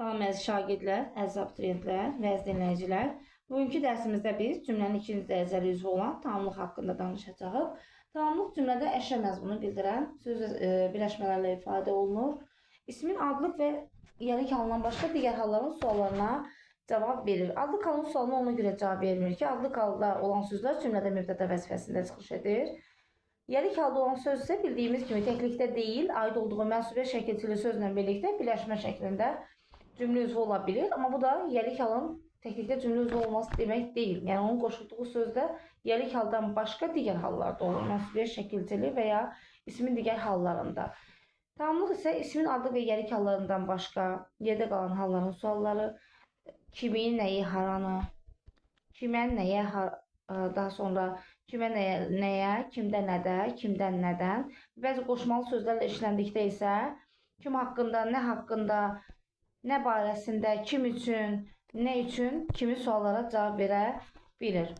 Salam əziz şagirdlər, əziz abituriyentlər və əziz dinləyicilər. Bugünkü dərsimizdə biz cümlənin ikinci dərəcəli üzvü olan tamamlıq haqqında danışacağıq. Tamamlıq cümlədə əşya məzmunu bildirən söz birləşmələrlə ifadə olunur. İsmin adlıq və yelik halından başqa digər halların suallarına cavab verir. Adlıq halının sualına ona görə cavab vermir ki, adlıq halda olan sözlər cümlədə mübtəda vəzifəsində çıxış edir. Yelik halda olan söz isə bildiyimiz kimi təklikdə deyil, aid olduğu mənsubiyyə şəkilçili sözlə birlikdə birləşmə şəklində cümlə üzvü ola bilir. Amma bu da yelik halın təklikdə cümlə üzvü olması demək deyil. Yəni onun qoşulduğu sözdə yelik haldan başqa digər hallarda olur. Mənsubiyyə şəkilçili və ya ismin digər hallarında. Tamamlıq isə ismin adlı və yelik hallarından başqa yerdə qalan halların sualları, kimi, nəyi, haranı, kimə, nəyə, daha sonra kimə, nəyə, kimdə, nədə, kimdən, nədən. Bəzi qoşmalı sözlərlə işləndikdə isə kim haqqında, nə barəsində, kim üçün, nə üçün kimi suallara cavab verə bilir.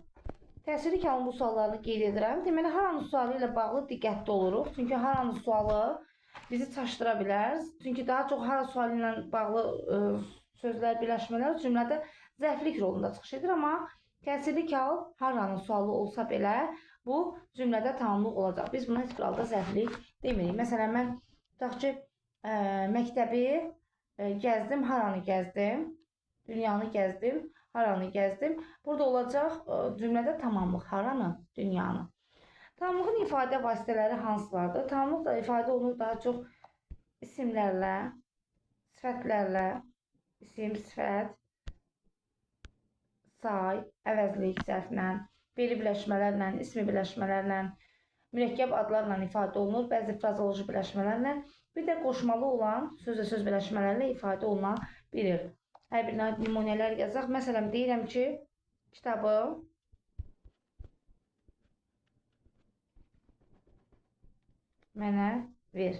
Təsirli kəlmə bu suallarını qeyd edirəm. Deməli, haranı sualı ilə bağlı diqqətli oluruq. Çünki haranı sualı bizi çaşdıra bilər. Çünki daha çox hara sualı ilə bağlı sözlər, birləşmələr cümlədə zərflik rolunda çıxış edir. Amma təsirli kal haranı sualı olsa belə bu cümlədə tamamlıq olacaq. Biz buna heç bir halda zərflik demirik. Məsələn, mən tutaq ki, məktəbi gəzdim, haranı gəzdim, dünyanı gəzdim, haranı gəzdim. Burada olacaq cümlədə tamamlıq, haranı, dünyanı. Tamamlığın ifadə vasitələri hansılardır? Tamamlıq da ifadə olunur daha çox isimlərlə, sifətlərlə, isim, sifət, say, əvəzlik, zərflə, beli birləşmələrlə, ismi birləşmələrlə, mürəkkəb adlarla ifadə olunur, bəzi frazoloji birləşmələrlə, bir də qoşmalı olan söz və söz birləşmələrlə ifadə oluna bilir. Hər birinə nümunələr yazaq. Məsələn, deyirəm ki, kitabı mənə ver.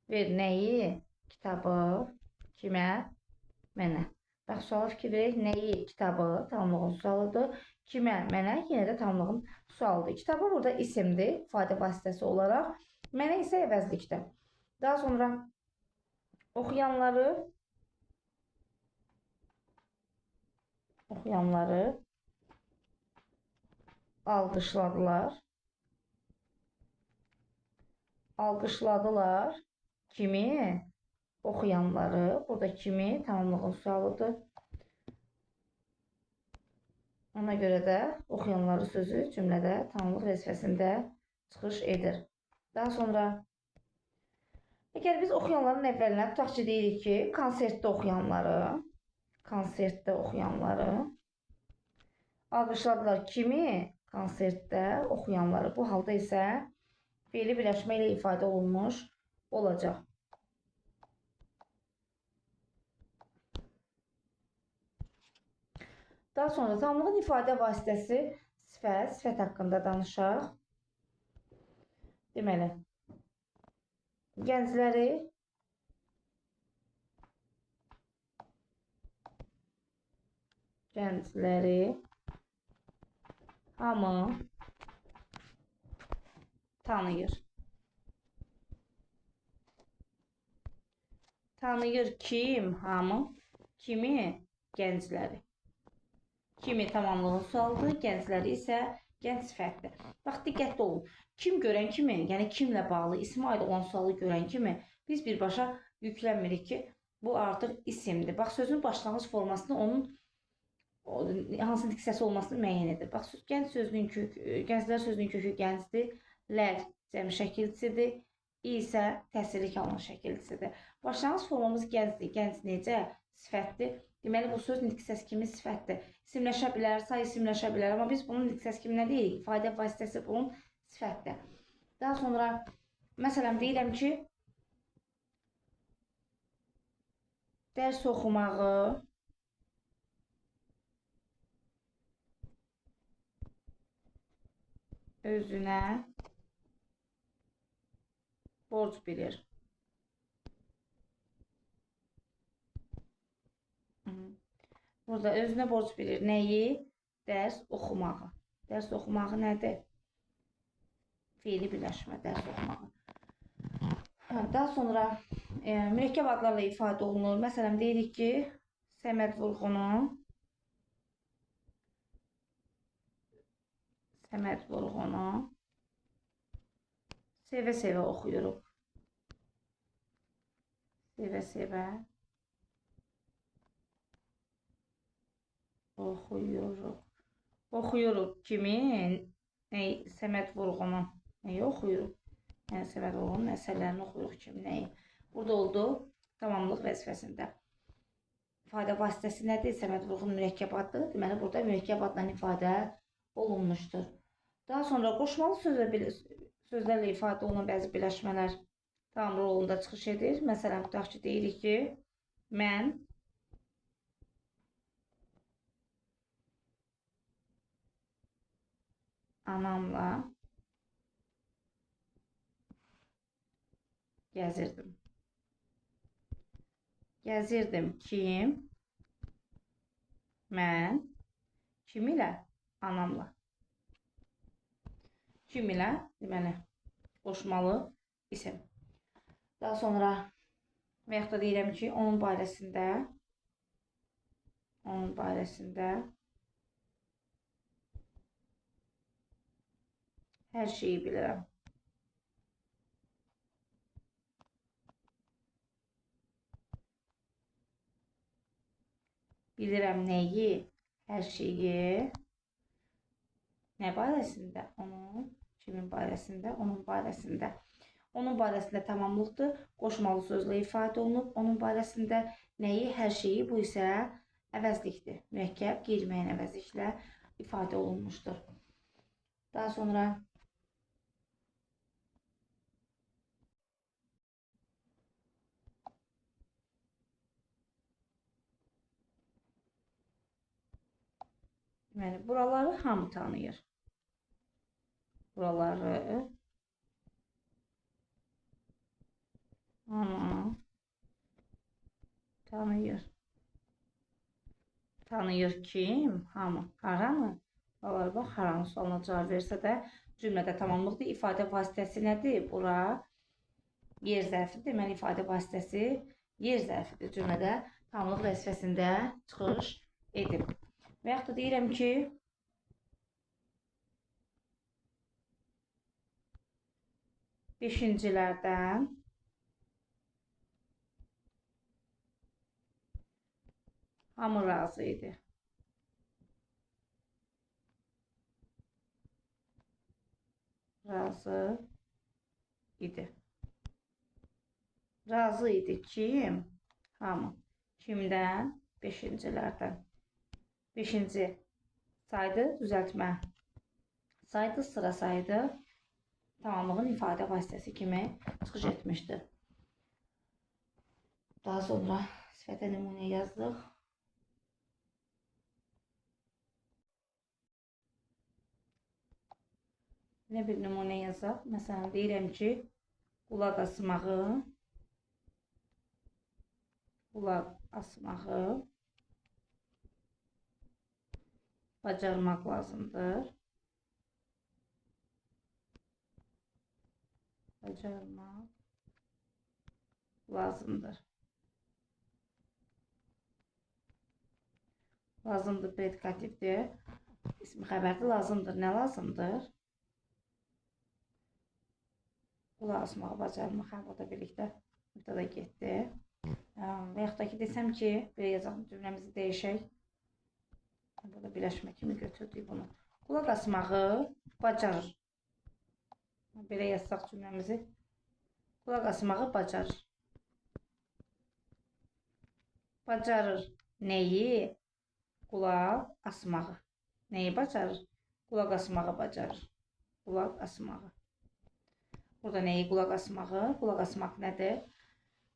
Ver nəyi? Kitabı kimə? Mənə. Bax, suala fikir verək. Nəyi? Kitabı tamamlığın sualıdır. Kimə? Mənə yenə də tamamlığın sualıdır. Kitabı burada isimdir, ifadə vasitəsi olaraq. Mənə isə əvəzlikdə. Daha sonra oxuyanları alqışladılar. Alqışladılar. Kimi? Oxuyanları. Burada kimi tamamlığın sualıdır. Ona görə də oxuyanları sözü cümlədə tamamlıq vəzifəsində çıxış edir. Daha sonra əgər biz oxuyanların əvvəlinə tutaq ki, deyirik ki, konsertdə oxuyanları alqışladılar. Kimi? Konsertdə oxuyanları. Bu halda isə fiili birləşmə ilə ifadə olunmuş olacaq. Daha sonra tamamlığın ifadə vasitəsi sifət haqqında danışaq. Deməli, gəncləri hamı tanıyır. Tanıyır kim? Hamı. Kimi? Gəncləri. Kimi tamamlığın sualıdır, gəncləri isə gənc sifətdir. Bax, diqqətli olun. Kim görən kimi, yəni kimlə bağlı ismə aid olan sualı görən kimi biz birbaşa yüklənmirik ki, bu artıq isimdir. Bax, sözün başlanğıc formasını onun hansı diksiyası olmasını müəyyən edir. Bax, gənclər sözünün kökü gəncdir, lər cəmi şəkilçisidir, isə təsirli kəlmə şəkilçisidir. Başlanğıc formamız gəncdir. Gənc necə? Sifətdir. Deməli, bu söz diksiyası kimi sifətdir. İsimləşə bilər, say isimləşə bilər. Amma biz bunun diksiyası kimi nə deyirik? İfadə vasitəsi bunun sifətdir. Daha sonra, məsələn, deyirəm ki, dərs oxumağı özünə borc bilir. Burada özünə borc bilir. Nəyi? Dərs oxumağı. Dərs oxumağı nədir? Fiili birləşmə, dərs oxumağı. Daha sonra mürəkkəb adlarla ifadə olunur. Məsələn, deyirik ki, Səməd Vurğunu sevə-sevə oxuyuruq. Sevə-sevə oxuyuruq. Oxuyuruq kimi Səməd Vurğunu nəyi oxuyuruq? Yəni Səməd Vurğunun əsərlərini oxuyuruq kimi nəyi? Burada oldu tamamlıq vəzifəsində. İfadə vasitəsi nədir? Səməd Vurğun mürəkkəb adı. Deməli, burada mürəkkəb adla ifadə olunmuşdur. Daha sonra qoşmalı sözlərlə ifadə olunan bəzi birləşmələr tamam rolunda çıxış edir. Məsələn, tutaq ki, deyirik ki, mən anamla gəzirdim. Gəzirdim kim? Mən. Kim ilə? Anamla. Kim ilə? Deməli, qoşmalı isim. Daha sonra və yaxud da deyirəm ki, onun barəsində hər şeyi bilirəm. Bilirəm nəyi? Hər şeyi. Nə barəsində? Onun. Kimin barəsində? Onun barəsində. Onun barəsində tamamlıqdır. Qoşmalı sözlə ifadə olunub. Onun barəsində nəyi? Hər şeyi. Bu isə əvəzlikdir. Mürəkkəb qeyri-müəyyən əvəzliklə ifadə olunmuşdur. Daha sonra deməli, buraları hamı tanıyır. Buraları hamı tanıyır. Tanıyır kim? Hamı. Haranı? Buralar bax, haranı sualına cavab versə də cümlədə tamamlıqdır. İfadə vasitəsi nədir? Bura yer zərfidir. Deməli, ifadə vasitəsi yer zərfidir. Cümlədə tamamlıq vəzifəsində çıxış edib. Və yaxud da deyirəm ki, beşincilərdən hamı razı idi. Razı idi. Razı idi kim? Hamı. Kimdən? Beşincilərdən. Beşinci saydı, düzəltmə saydı, sıra saydı. Tamamlığın ifadə vasitəsi kimi çıxış etmişdir. Daha sonra sifətə nümunə yazdıq. Yine bir nümunə yazaq. Məsələn, deyirəm ki, qulaq asmağı bacarmaq lazımdır. Bacarmaq lazımdır. Lazımdır predikativdir. İsmi xəbərdir. Lazımdır. Nə lazımdır? Qulaq asmağı bacarmaq. Burada birlikdə burada da getdi. Və yaxud da ki, desəm ki, belə yazaq, cümləmizi dəyişək. Burada birləşmə kimi götürdük bunu. Qulaq asmağı bacarır. Belə yazsaq cümləmizi. Qulaq asmağı bacarır. Bacarır. Nəyi? Qulaq asmağı. Nəyi bacarır? Qulaq asmağı bacarır. Qulaq asmağı. Burada nəyi? Qulaq asmağı. Qulaq asmaq nədir?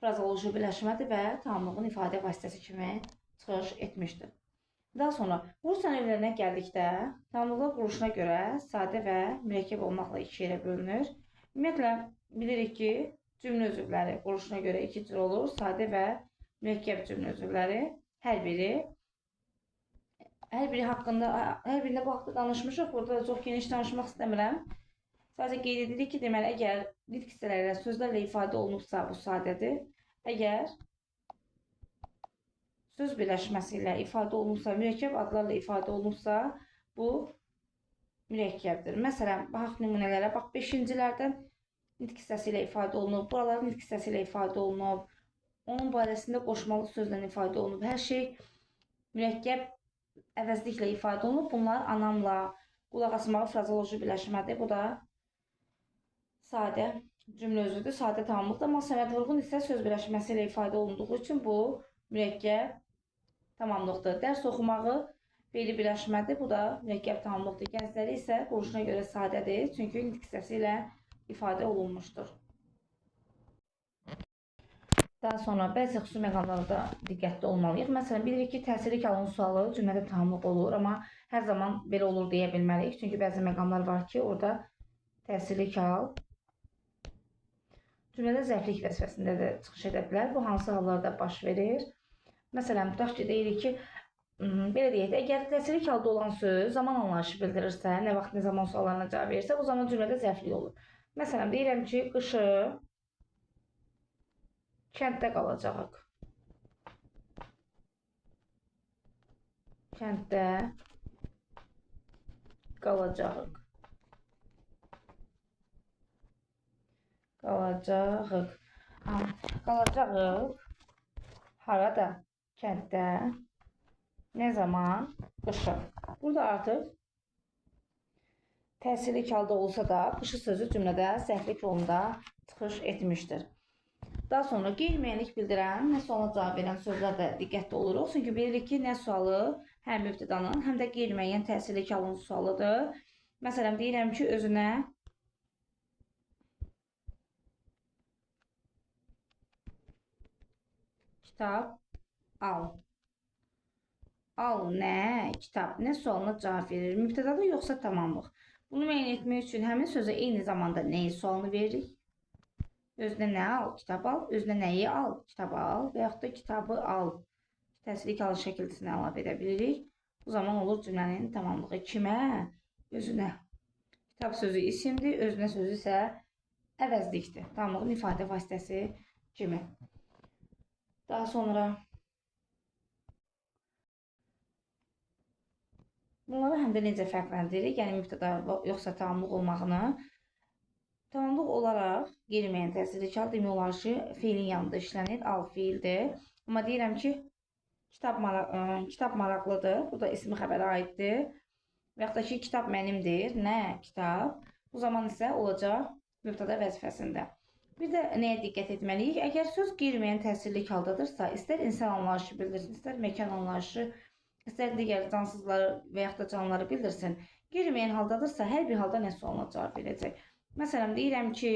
Frazoloji birləşmədir və tamamlığın ifadə vasitəsi kimi çıxış etmişdir. Daha sonra quruş növlərinə gəldikdə tamamlıqlar quruluşuna görə sadə və mürəkkəb olmaqla iki yerə bölünür. Ümumiyyətlə bilirik ki, cümlə üzvləri quruluşuna görə iki cür olur. Sadə və mürəkkəb cümlə üzvləri hər biri haqqında, hər birində bu haqda danışmışıq. Burada çox geniş danışmaq istəmirəm. Sadəcə qeyd edirik ki, deməli, əgər nitq hissələri ilə sözlərlə ifadə olunubsa, bu sadədir. Əgər söz birləşməsi ilə ifadə olunursa, mürəkkəb adlarla ifadə olunursa, bu mürəkkəbdir. Məsələn, baxaq nümunələrə. Bax, 5-cilərdən nitq hissəsi ilə ifadə olunub, buraların nitq hissəsi ilə ifadə olunub, onun barəsində qoşmalı sözlə ifadə olunub. Hər şey mürəkkəb əvəzliklə ifadə olunub. Bunlar anamla, qulaq asmağı frazoloji birləşmədir. Bu da sadə cümlə özüdür, sadə tamamlıqdır. Amma səməd vurğun isə söz birləşməsi ilə ifadə olunduğu üçün bu mürəkkəb tamamlıqdır. Dərs oxumağı fe'li birləşmədir. Bu da mürəkkəb tamamlıqdır. Gəncləri isə quruluşuna görə sadədir. Çünki nitq hissəsi ilə ifadə olunmuşdur. Daha sonra bəzi xüsusi məqamlarda diqqətli olmalıyıq. Məsələn, bilirik ki, təsirli halın sualı cümlədə tamamlıq olur, amma hər zaman belə olur deyə bilməliyik. Çünki bəzi məqamlar var ki, orada təsirli hal cümlədə zərflik vəzifəsində də çıxış edə bilər. Bu hansı hallarda baş verir? Məsələn, tutaq ki, deyirik ki, belə deyək, əgər təsirli halda olan söz zaman anlayışı bildirirsə, nə vaxt, nə zaman suallarına cavab verirsə, bu zaman cümlədə zərflik olur. Məsələn, deyirəm ki, qışı kənddə qalacağıq. Kənddə qalacağıq. Qalacağıq. Harada? Kənddə. Nə zaman? Qışı. Burada artıq təsirli halda olsa da, qışı sözü cümlədə zərflik yolunda çıxış etmişdir. Daha sonra qeyri-müəyyənlik bildirən, nə sualına cavab verən sözlərdə diqqətli oluruq. Çünki bilirik ki, nə sualı həm mübtədanın, həm də qeyri-müəyyən təsirli halın sualıdır. Məsələn, deyirəm ki, özünə kitab al. Al nə? Kitab. Nə sualına cavab verir? Mübtədalı yoxsa tamamlıq? Bunu müəyyən etmək üçün həmin sözə eyni zamanda nəyi sualını veririk? Özünə nə al? Kitab al. Özünə nəyi al? Kitab al. Və yaxud da kitabı al. Təsirli hal şəkildisini əlavə edə bilirik. Bu zaman olur cümlənin tamamlığı. Kimə? Özünə. Kitab sözü isimdir. Özünə sözü isə əvəzlikdir. Tamamlığın ifadə vasitəsi kimi. Daha sonra bunları həm də necə fərqləndiririk? Yəni, mübtəda yoxsa tamamlıq olmağını. Tamamlıq olaraq qeyri-müəyyən təsirli hal demək olar ki, feilin yanında işlənir, al feildir. Amma deyirəm ki, kitab maraqlıdır. Bu da ismi xəbərə aiddir. Və yaxud da ki, kitab mənimdir. Nə? Kitab. Bu zaman isə olacaq mübtəda vəzifəsində. Bir də nəyə diqqət etməliyik? Əgər söz qeyri-müəyyən təsirli haldadırsa, istər insan anlayışı bildirsin, istər məkan anlayışı, istər digər cansızları və yaxud da canlıları bildirsin. Qeyri-müəyyən haldadırsa, hər bir halda nə sualına cavab verəcək? Məsələn, deyirəm ki,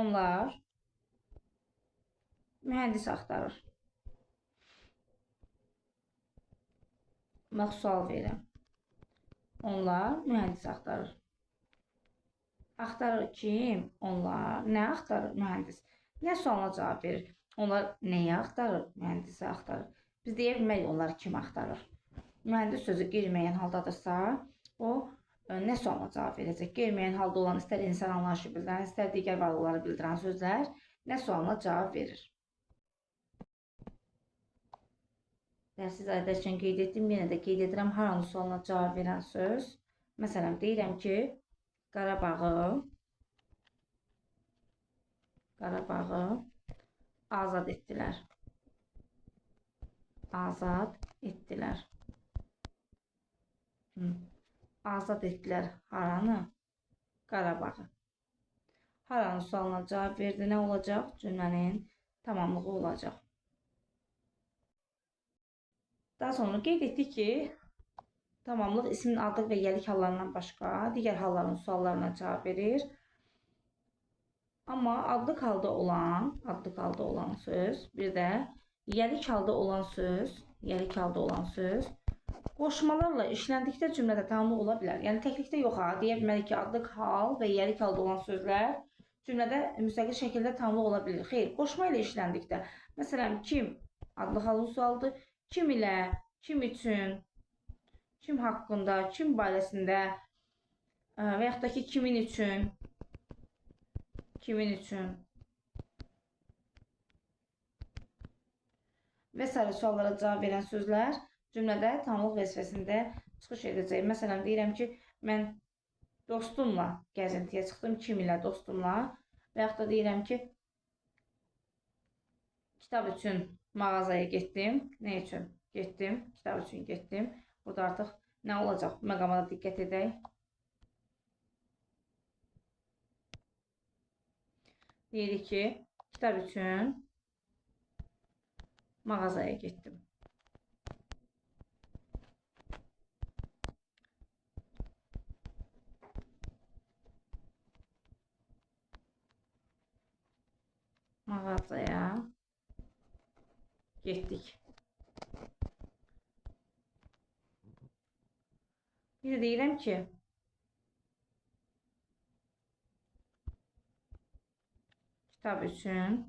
onlar mühəndis axtarır. Bax, sual verirəm. Onlar mühəndis axtarır. Axtarır kim? Onlar. Nə axtarır? Mühəndis. Nə sualına cavab verir? Onlar nəyi axtarır? Mühəndisi axtarır. Biz deyə bilməliyik onlar kim axtarır. Mühəndis sözü qeyri-müəyyən haldadırsa, o nə sualına cavab verəcək? Qeyri-müəyyən halda olan istər insan anlayışı bildirən, istər digər varlıqları bildirən sözlər nə sualına cavab verir? Dərsi izah edərkən qeyd etdim, yenə də qeyd edirəm, haranın sualına cavab verən söz. Məsələn, deyirəm ki, Qarabağı azad etdilər. Azad etdilər. Azad etdilər haranı? Qarabağı. Haranın sualına cavab verdi, nə olacaq? Cümlənin tamamlığı olacaq. Daha sonra qeyd etdik ki, tamamlıq ismin adlıq və yəlik hallarından başqa digər halların suallarına cavab verir. Amma adlıq halda olan söz, bir də yəlik halda olan söz qoşmalarla işləndikdə cümlədə tamamlıq ola bilər. Yəni, təklikdə yox, deyə bilmərik ki, adlıq hal və yəlik halda olan sözlər cümlədə müstəqil şəkildə tamamlıq ola bilir. Xeyr, qoşma ilə işləndikdə, məsələn, kim adlıq halın sualıdır, kim ilə, kim üçün, kim haqqında, kim barəsində və yaxud da ki, kimin üçün və sairə suallara cavab verən sözlər cümlədə tamamlıq vəzifəsində çıxış edəcək. Məsələn, deyirəm ki, mən dostumla gəzintiyə çıxdım. Kim ilə? Dostumla. Və yaxud da deyirəm ki, kitab üçün mağazaya getdim. Nə üçün getdim? Kitab üçün getdim. Burada artıq nə olacaq? Məqama da diqqət edək. Deyirik ki, kitab üçün mağazaya getdim. Mağazaya getdik. Bir də deyirəm ki, kitab üçün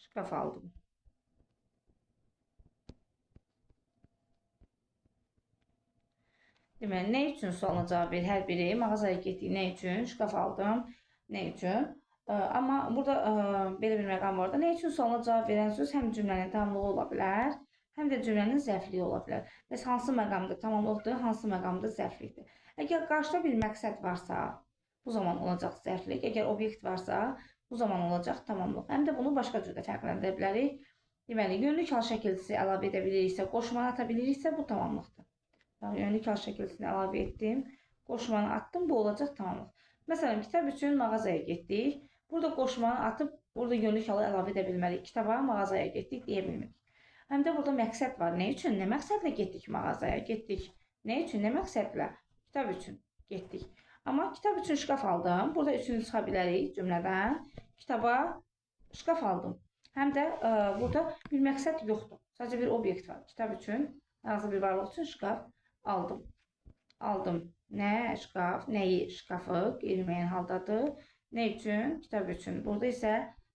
şkaf aldım. Deməli, nə üçün sualına cavab ver? Hər biri mağazaya getdik. Nə üçün? Şkaf aldım. Nə üçün? Amma burada belə bir məqam var da. Nə üçün sualına cavab verən söz həm cümlənin tamamlığı ola bilər, həm də cümlənin zərfliyi ola bilər. Bəs hansı məqamda tamamlıqdır, hansı məqamda zərflikdir? Əgər qarşıda bir məqsəd varsa, bu zaman olacaq zərflik. Əgər obyekt varsa, bu zaman olacaq tamamlıq. Həm də bunu başqa cürdə fərqləndirə bilərik. Deməli, yönlük hal şəkilçisi əlavə edə biliriksə, qoşmanı ata biliriksə, bu tamamlıqdır. Yönlük hal şəkilçisini əlavə etdim. Qoşmanı atdım, bu olacaq tamamlıq. Məsələn, kitab üçün mağazaya getdik. Burada qoşmanı atıb, burada yönlük halı əlavə edə bilmərik. Kitaba, mağazaya getdik deyə bilmirik. Həm də burada məqsəd var. Nə üçün? Nə məqsədlə getdik mağazaya? Getdik. Nə üçün? Nə məqsədlə? Kitab üçün getdik. Amma kitab üçün şkaf aldım. Burada üçünü çıxa bilərik cümlədən. Kitaba şkaf aldım. Həm də burada bir məqsəd yoxdur. Sadəcə bir obyekt var. Kitab üçün, hansı bir varlıq üçün şkaf aldım. Aldım. Nə? Şkaf. Nəyi? Şkafı. Qeyri-müəyyən haldadır. Nə üçün? Kitab üçün. Burada isə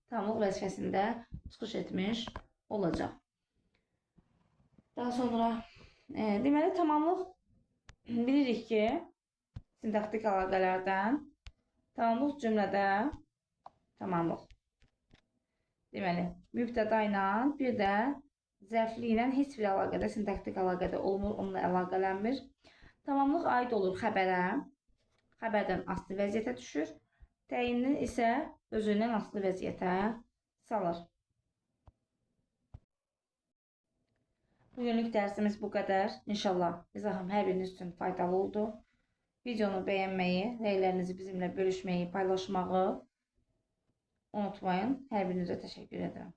tamamlıq vəzifəsində çıxış etmiş olacaq. Daha sonra deməli tamamlıq bilirik ki, sintaktik əlaqələrdən tamamlıq cümlədə tamamlıq. Deməli, mübtəda ilə bir də zərfli ilə heç bir əlaqədə, sintaktik əlaqədə olmur, onunla əlaqələnmir. Tamamlıq aid olur xəbərə, xəbərdən asılı vəziyyətə düşür, təyinli isə özündən asılı vəziyyətə salır. Bugünlük dərsimiz bu qədər. İnşallah izahım hər biriniz üçün faydalı oldu. Videonu bəyənməyi, rəylərinizi bizimlə bölüşməyi, paylaşmağı unutmayın. Hər birinizə təşəkkür edirəm.